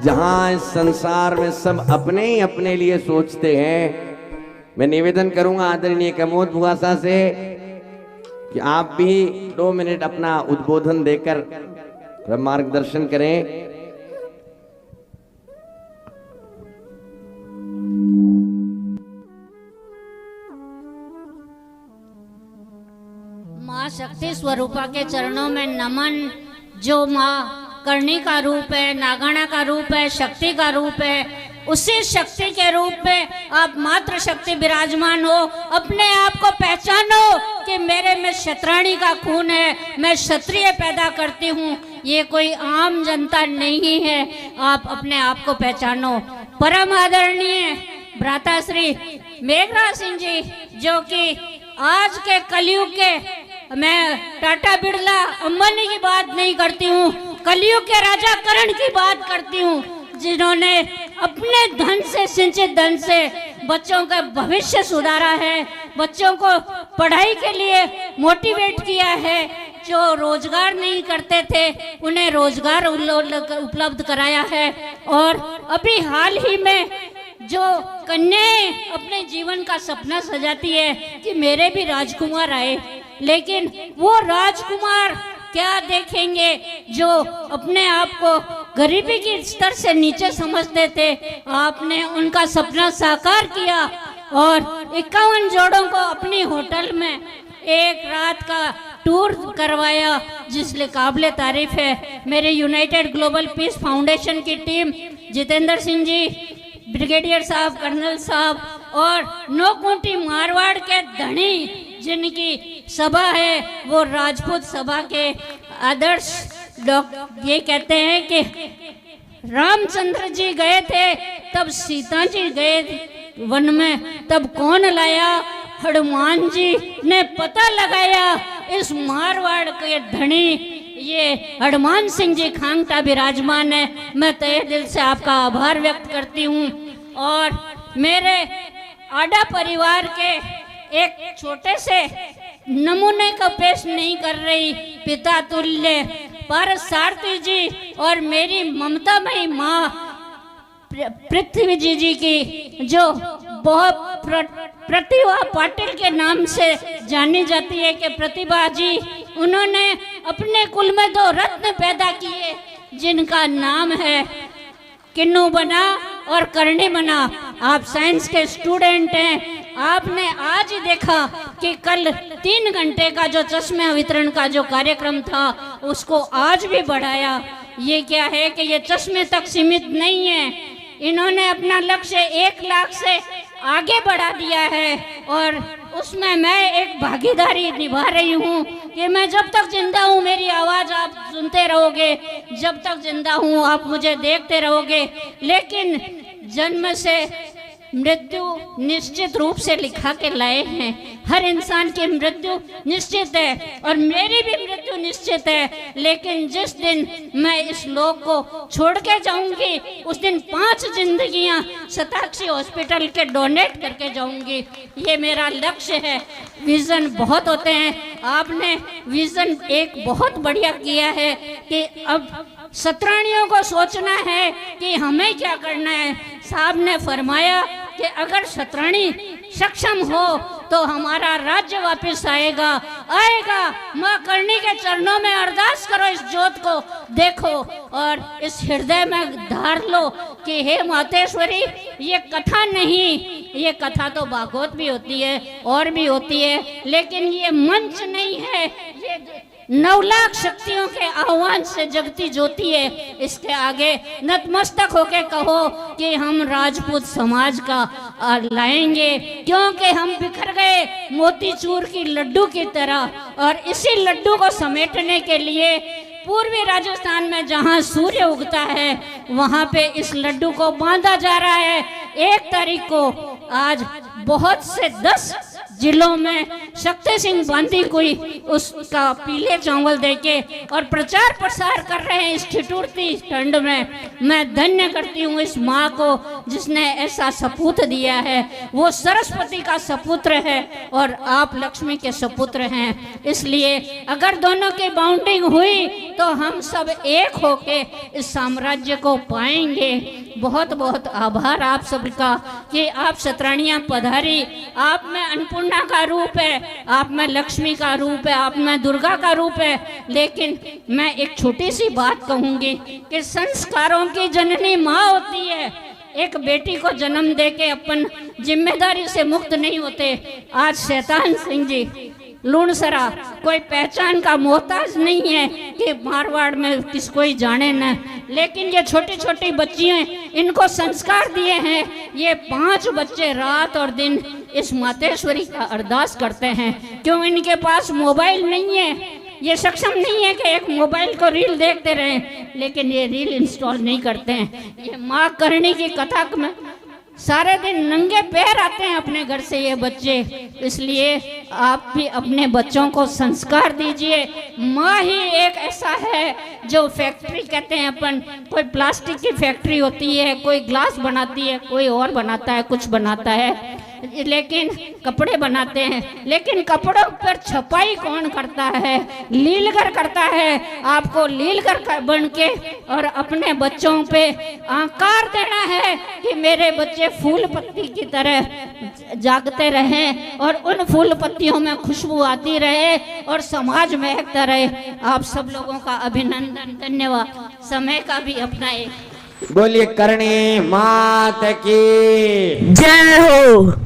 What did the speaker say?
जहां इस संसार में सब अपने ही अपने लिए सोचते हैं, मैं निवेदन करूंगा आदरणीय कमोद भुआसा से कि आप भी 2 मिनट अपना उद्बोधन देकर मार्गदर्शन करें। माँ शक्ति स्वरूपा के चरणों में नमन। जो माँ करणी का रूप है, नागाना का रूप है, शक्ति का रूप है, उसी शक्ति के रूप में आप मात्र शक्ति विराजमान हो। अपने आप को पहचानो कि मेरे में क्षत्राणी का खून है, मैं क्षत्रिय पैदा करती हूँ, ये कोई आम जनता नहीं है। आप अपने आप को पहचानो। परम आदरणीय भ्राता श्री मेघराज सिंह जी, जो कि आज के कलयुग के, मैं टाटा बिरला अंबानी की बात नहीं करती हूँ, कलयुग के राजा करण की बात करती हूँ, जिन्होंने अपने धन से, सिंचित धन से बच्चों का भविष्य सुधारा है, बच्चों को पढ़ाई के लिए मोटिवेट किया है। जो रोजगार नहीं करते थे उन्हें रोजगार उपलब्ध कराया है। और अभी हाल ही में जो कन्याएं अपने जीवन का सपना सजाती है कि मेरे भी राजकुमार आए, लेकिन वो राजकुमार क्या देखेंगे जो अपने आप को गरीबी के स्तर से नीचे समझते थे। आपने उनका सपना साकार किया और 51 जोड़ों को अपनी होटल में एक रात का टूर करवाया, जिसलिए काबिले तारीफ है। मेरे यूनाइटेड ग्लोबल पीस फाउंडेशन की टीम, जितेंद्र सिंह जी, ब्रिगेडियर साहब, कर्नल साहब और नौकुंटी मारवाड़ के धनी जिनकी सभा है, वो राजपूत सभा के आदर्श ये कहते हैं कि रामचंद्र जी गए थे तब सीता जी गए वन में, तब कौन लाया? हनुमान जी ने पता लगाया। इस मारवाड़ के धनी ये हनुमान सिंह जी खांगटा विराजमान है। मैं तहे दिल से आपका आभार व्यक्त करती हूँ। और मेरे आडा परिवार के एक छोटे से नमूने को पेश नहीं कर रही, पिता तुल्य पारस सारथी जी और मेरी ममतामयी माँ पृथ्वी जी की, जो बहुत प्रतिभा पाटिल के नाम से जानी जाती है कि प्रतिभा जी, उन्होंने अपने कुल में 2 रत्न पैदा किए, जिनका नाम है किन्नू बना और करणी बना। आप साइंस के स्टूडेंट हैं। आपने आज ही देखा कि कल 3 घंटे का जो चश्मे वितरण का जो कार्यक्रम था, उसको आज भी बढ़ाया। ये क्या है कि ये चश्मे तक सीमित नहीं है, इन्होंने अपना लक्ष्य 1 लाख से आगे बढ़ा दिया है। और उसमें मैं एक भागीदारी निभा रही हूँ कि मैं जब तक जिंदा हूँ मेरी आवाज़ आप सुनते रहोगे, जब तक जिंदा हूँ आप मुझे देखते रहोगे। लेकिन जन्म से मृत्यु निश्चित रूप से लिखा के लाए हैं। हर इंसान की मृत्यु निश्चित है और मेरी भी मृत्यु निश्चित है। लेकिन जिस दिन मैं इस लोक को छोड़ के जाऊंगी, उस दिन 5 जिंदगियां शताक्षी हॉस्पिटल के डोनेट करके जाऊंगी। ये मेरा लक्ष्य है। विजन बहुत होते हैं, आपने विजन एक बहुत बढ़िया किया है कि अब क्षत्राणियों को सोचना है कि हमें क्या करना है। साहब ने फरमाया कि अगर क्षत्राणी सक्षम हो तो हमारा राज्य वापस आएगा। माँ करणी के चरणों में अरदास करो, इस जोत को देखो और इस हृदय में धार लो कि हे मातेश्वरी, ये कथा नहीं, ये कथा तो भागवत भी होती है और भी होती है, लेकिन ये मंच नहीं है, ये 9 लाख शक्तियों के आह्वान से जगती ज्योति है। इसके आगे नतमस्तक होके कहो कि हम राजपूत समाज का लाएंगे, क्योंकि हम बिखर गए मोतीचूर की लड्डू की तरह। और इसी लड्डू को समेटने के लिए पूर्वी राजस्थान में जहां सूर्य उगता है, वहां पे इस लड्डू को बांधा जा रहा है। 1 तारीख को आज बहुत से 10 जिलों में शक्ति सिंह बांदी कोई उसका पीले चावल देके और प्रचार प्रसार कर रहे हैं इस ठिठुरती ठंड में। मैं धन्य करती हूँ इस माँ को जिसने ऐसा सपूत दिया है। वो सरस्वती का सपुत्र है और आप लक्ष्मी के सपुत्र हैं। इसलिए अगर दोनों की बाउंडिंग हुई तो हम सब एक होके इस साम्राज्य को पाएंगे। बहुत बहुत आभार आप सबका कि आप सतरानिया पधारी। आप में अन्नपूर्णा का रूप है, आप में लक्ष्मी का रूप है, आप में दुर्गा का रूप है। लेकिन मैं एक छोटी सी बात कहूँगी कि संस्कारों की जननी माँ होती है। एक बेटी को जन्म देके अपन जिम्मेदारी से मुक्त नहीं होते। आज शैतान सिंह जी लूणसरा कोई पहचान का मोहताज नहीं है कि मारवाड़ में किसको ही जाने न, लेकिन ये छोटी छोटी बच्चियाँ इनको संस्कार दिए हैं। ये 5 बच्चे रात और दिन इस मातेश्वरी का अरदास करते हैं। क्यों? इनके पास मोबाइल नहीं है, ये सक्षम नहीं है कि एक मोबाइल को रील देखते रहें, लेकिन ये रील इंस्टॉल नहीं करते हैं। ये माँ करणी की कथा में सारे दिन नंगे पैर आते हैं अपने घर से ये बच्चे। इसलिए आप भी अपने बच्चों को संस्कार दीजिए। माँ ही एक ऐसा है जो फैक्ट्री कहते हैं अपन, कोई प्लास्टिक की फैक्ट्री होती है, कोई ग्लास बनाती है, कोई और बनाता है, कुछ बनाता है, लेकिन कपड़े बनाते हैं। लेकिन कपड़ों पर छपाई कौन करता है? लीलगर करता है। आपको लीलगर बन के और अपने बच्चों पे आकार देना है कि मेरे बच्चे फूल पत्ती की तरह जागते रहें और उन फूल पत्तियों में खुशबू आती रहे और समाज महकता रहे। आप सब लोगों का अभिनंदन, धन्यवाद। समय का भी अपना एक बोलिए करणी मात की जय हो।